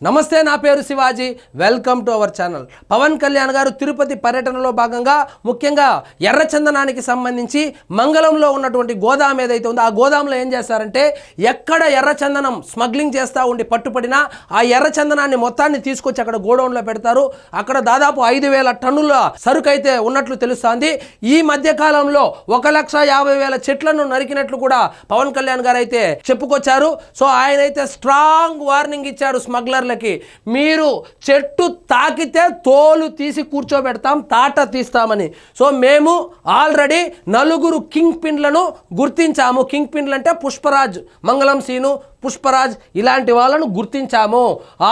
నమస్తే, నా పేరు Shivaji. Welcome to our channel. Pawan Kalyan గారు తిరుపతి పర్యటనలో భాగంగా ముఖ్యంగా ఎర్రచందనానికి సంబంధించి మంగళంలో ఉన్నటువంటి గోదాం ఏదైతే ఉందో ఆ గోదాంలో ఏం చేస్తారంటే ఎక్కడ ఎర్రచందనం స్మగ్లింగ్ చేస్తూ ఉండి పట్టుపడినా ఆ ఎర్రచందనాన్ని మొత్తాన్ని తీసుకొచ్చి అక్కడ గోడౌన్లో పెడతారు. అక్కడ దాదాపు 5,000 టన్నుల సరుకు అయితే ఉన్నట్లు తెలుస్తోంది. ఈ మధ్య కాలంలో 1,50,000 చెట్లను నరికినట్లు కూడా పవన్ కళ్యాణ్ గారు అయితే చెప్పుకొచ్చారు. సో ఆయన అయితే స్ట్రాంగ్ వార్నింగ్ ఇచ్చారు స్మగ్లర్లకి. మీరు చెట్టు తాకితే తోలు తీసి కూర్చోబెడతాం, తాట తీస్తామని. సో మేము ఆల్రెడీ 4 కింగ్ పిన్లను గుర్తించాము. కింగ్ పిన్లు అంటే పుష్పరాజ్, మంగళం సీను, పుష్పరాజ్ ఇలాంటి వాళ్ళను గుర్తించాము.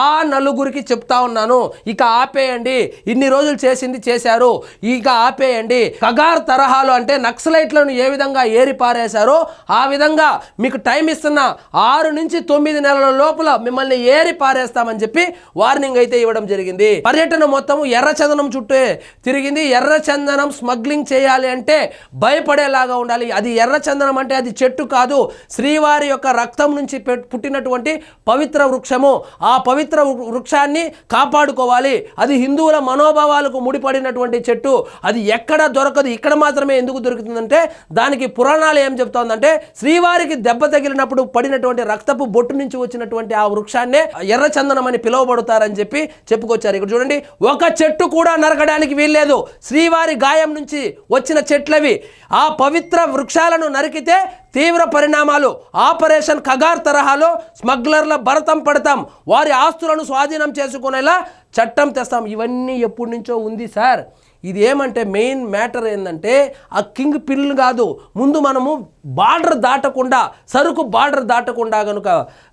ఆ 4కి చెప్తా ఉన్నాను, ఇక ఆపేయండి. ఇన్ని రోజులు చేసింది చేశారు, ఇక ఆపేయండి. కగార్ తరహాలో అంటే నక్సలైట్లను ఏ విధంగా ఏరి పారేశారో ఆ విధంగా మీకు టైం ఇస్తున్న 6 నుంచి 9 నెలల లోపల మిమ్మల్ని ఏరి పారేస్తామని చెప్పి వార్నింగ్ అయితే ఇవ్వడం జరిగింది. పర్యటన మొత్తం ఎర్రచందనం చుట్టే తిరిగింది. ఎర్రచందనం స్మగ్లింగ్ చేయాలి అంటే భయపడేలాగా ఉండాలి. అది ఎర్రచందనం అంటే అది చెట్టు కాదు, శ్రీవారి యొక్క రక్తం నుంచి పుట్టినటువంటి పవిత్ర వృక్షము. ఆ పవిత్ర వృక్షాన్ని కాపాడుకోవాలి. అది హిందువుల మనోభావాలకు ముడిపడినటువంటి చెట్టు. అది ఎక్కడ దొరకదు, ఇక్కడ మాత్రమే ఎందుకు దొరుకుతుందంటే దానికి పురాణాలు ఏం చెప్తోందంటే శ్రీవారికి దెబ్బ తగిలినప్పుడు పడినటువంటి రక్తపు బొట్టు నుంచి వచ్చినటువంటి ఆ వృక్షాన్నే ఎర్రచందనం అని పిలువబడతారని చెప్పి చెప్పుకొచ్చారు. ఇక్కడ చూడండి, ఒక చెట్టు కూడా నరకడానికి వీల్లేదు. శ్రీవారి గాయం నుంచి వచ్చిన చెట్లవి. ఆ పవిత్ర వృక్షాలను నరికితే తీవ్ర పరిణామాలు. ఆపరేషన్ కగార్ తరహాలో స్మగ్లర్ల భరతం పడతాం, వారి ఆస్తులను స్వాధీనం చేసుకునేలా చట్టం తెస్తాం. ఇవన్నీ ఎప్పటి నుంచో ఉంది సార్. ఇది ఏమంటే మెయిన్ మ్యాటర్ ఏంటంటే ఆ కింగ్ పిన్లు కాదు, ముందు మనము బార్డర్ దాటకుండా, సరుకు బార్డర్ దాటకుండా కనుక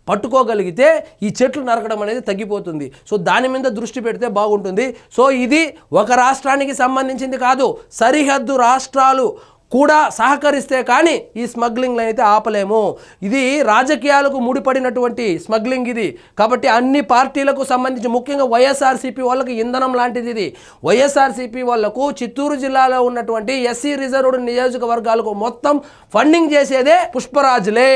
పట్టుకోగలిగితే ఈ చెట్లు నరకడం అనేది తగ్గిపోతుంది. సో దాని మీద దృష్టి పెడితే బాగుంటుంది. సో ఇది ఒక రాష్ట్రానికి సంబంధించింది కాదు, సరిహద్దు రాష్ట్రాలు కూడా సహకరిస్తే కానీ ఈ స్మగ్లింగ్లు అయితే ఆపలేము. ఇది రాజకీయాలకు ముడిపడినటువంటి స్మగ్లింగ్ ఇది. కాబట్టి అన్ని పార్టీలకు సంబంధించి ముఖ్యంగా వైఎస్ఆర్సీపీ వాళ్ళకి ఇంధనం లాంటిది ఇది. వైఎస్ఆర్సీపీ వాళ్లకు చిత్తూరు జిల్లాలో ఉన్నటువంటి ఎస్సీ రిజర్వ్డ్ నియోజకవర్గాలకు మొత్తం ఫండింగ్ చేసేదే పుష్పరాజులే.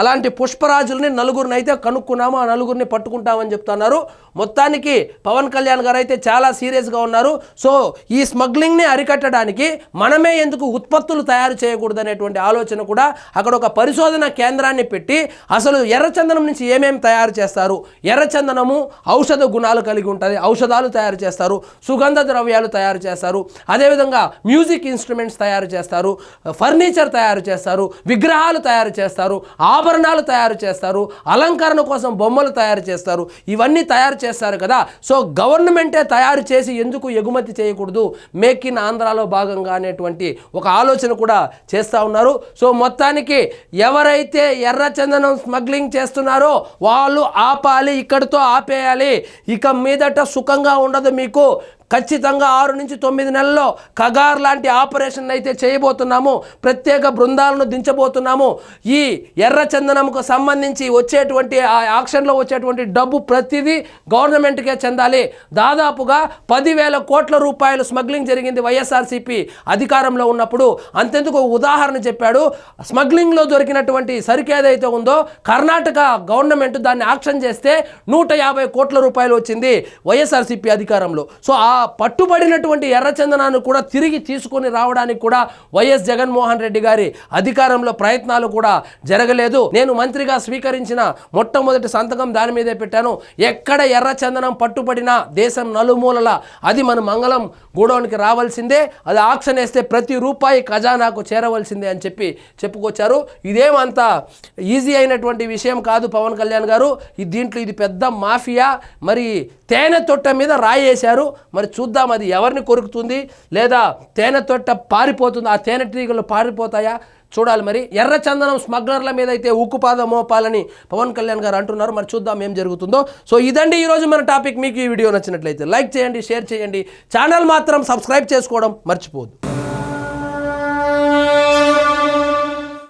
అలాంటి పుష్పరాజులని 4 అయితే కనుక్కున్నాము, ఆ 4 పట్టుకుంటామని చెప్తున్నారు. మొత్తానికి పవన్ కళ్యాణ్ గారు అయితే చాలా సీరియస్గా ఉన్నారు. సో ఈ స్మగ్లింగ్ని అరికట్టడానికి మనమే ఎందుకు ఉత్పత్తులు తయారు చేయకూడదు అనేటువంటి ఆలోచన కూడా అక్కడ ఒక పరిశోధన కేంద్రాన్ని పెట్టి అసలు ఎర్రచందనం నుంచి ఏమేమి తయారు చేస్తారు, ఎర్రచందనము ఔషధ గుణాలు కలిగి ఉంటుంది, ఔషధాలు తయారు చేస్తారు, సుగంధ ద్రవ్యాలు తయారు చేస్తారు, అదేవిధంగా మ్యూజిక్ ఇన్స్ట్రుమెంట్స్ తయారు చేస్తారు, ఫర్నిచర్ తయారు చేస్తారు, విగ్రహాలు తయారు చేస్తారు, ఆభరణాలు తయారు చేస్తారు, అలంకరణ కోసం బొమ్మలు తయారు చేస్తారు. ఇవన్నీ తయారు చేస్తారు కదా. సో గవర్నమెంటే తయారు చేసి ఎందుకు ఎగుమతి చేయకూడదు, మేక్ ఇన్ ఆంధ్రాలో భాగంగా అనేటువంటి ఒక ఆలోచన కూడా చేస్తూ ఉన్నారు. సో మొత్తానికి ఎవరైతే ఎర్రచందనం స్మగ్లింగ్ చేస్తున్నారో వాళ్ళు ఆపాలి, ఇక్కడితో ఆపేయాలి. ఇక మీదట సుఖంగా ఉండదు మీకు. ఖచ్చితంగా 6 నుంచి 9 నెలల్లో కగార్ లాంటి ఆపరేషన్ అయితే చేయబోతున్నాము. ప్రత్యేక బృందాలను దించబోతున్నాము. ఈ ఎర్రచందనంకు సంబంధించి వచ్చేటువంటి ఆ యాక్షన్లో వచ్చేటువంటి డబ్బు ప్రతిదీ గవర్నమెంట్కే చెందాలి. దాదాపుగా 10,000 కోట్ల రూపాయలు స్మగ్లింగ్ జరిగింది వైఎస్ఆర్సీపీ అధికారంలో ఉన్నప్పుడు. అంతెందుకు ఉదాహరణ చెప్పాడు, స్మగ్లింగ్లో దొరికినటువంటి సరుకు ఏదైతే ఉందో కర్ణాటక గవర్నమెంట్ దాన్ని యాక్షన్ చేస్తే 150 కోట్ల రూపాయలు వచ్చింది వైఎస్ఆర్సీపీ అధికారంలో. సో ఆ పట్టుబడినటువంటి ఎర్రచందనాన్ని కూడా తిరిగి తీసుకొని రావడానికి కూడా వైఎస్ జగన్మోహన్ రెడ్డి గారి అధికారంలో ప్రయత్నాలు కూడా జరగలేదు. నేను మంత్రిగా స్వీకరించిన మొట్టమొదటి సంతకం దాని మీదే పెట్టాను. ఎక్కడ ఎర్రచందనం పట్టుబడినా దేశం నలుమూలల అది మన మంగళం గోడౌన్కి రావాల్సిందే, అది ఆక్షన్ వేస్తే ప్రతి రూపాయి ఖజానాకు చేరవలసిందే అని చెప్పి చెప్పుకొచ్చారు. ఇదేమంత ఈజీ అయినటువంటి విషయం కాదు పవన్ కళ్యాణ్ గారు. దీంట్లో ఇది పెద్ద మాఫియా. మరి తేనె తొట్ట మీద రాయేశారు. మరి చూద్దాం అది ఎవరిని కొరుకుతుంది, లేదా తేనె తొట్ట పారిపోతుంది, ఆ తేనెటీగలు పారిపోతాయా చూడాలి. మరి ఎర్రచందనం స్మగ్లర్ల మీద అయితే ఉక్కుపాదం మోపాలని పవన్ కళ్యాణ్ గారు అంటున్నారు. మరి చూద్దాం ఏం జరుగుతుందో. సో ఇదండి ఈరోజు మన టాపిక్. మీకు ఈ వీడియో నచ్చినట్లయితే లైక్ చేయండి, షేర్ చేయండి, ఛానల్ మాత్రం సబ్స్క్రైబ్ చేసుకోవడం మర్చిపోవద్దు.